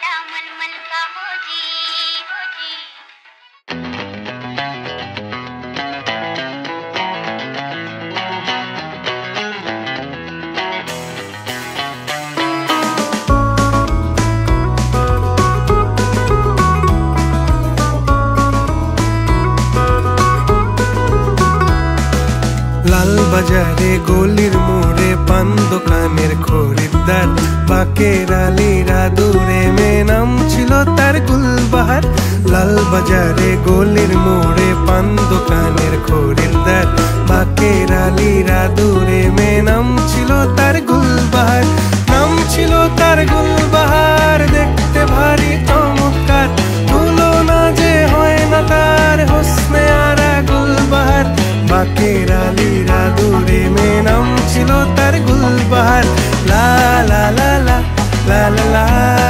ला मलमल का हो जी हो जी। লাল বাজারে গলির মোড়ে পান দোকানের খরিদ্দার, বাকের আলীরা দূরে মেয়ে নাম ছিল তার গুলবাহার। লাল বাজারে গলির মোড়ে পান দোকানের খরিদ্দার, বাকের আলীরা দূরে মেয়ে নাম ছিল তার গুলবাহার। নাম ছিল তার গুলবাহার, দেখতে ভারী চমৎকার, তুলনা যে হয় না তার হোসনে আরা গুলবাহার। বাকের আলীরা দূরে মেয়ে নাম ছিল তার গুলবাহার। লা লা লা লা লা লা লা।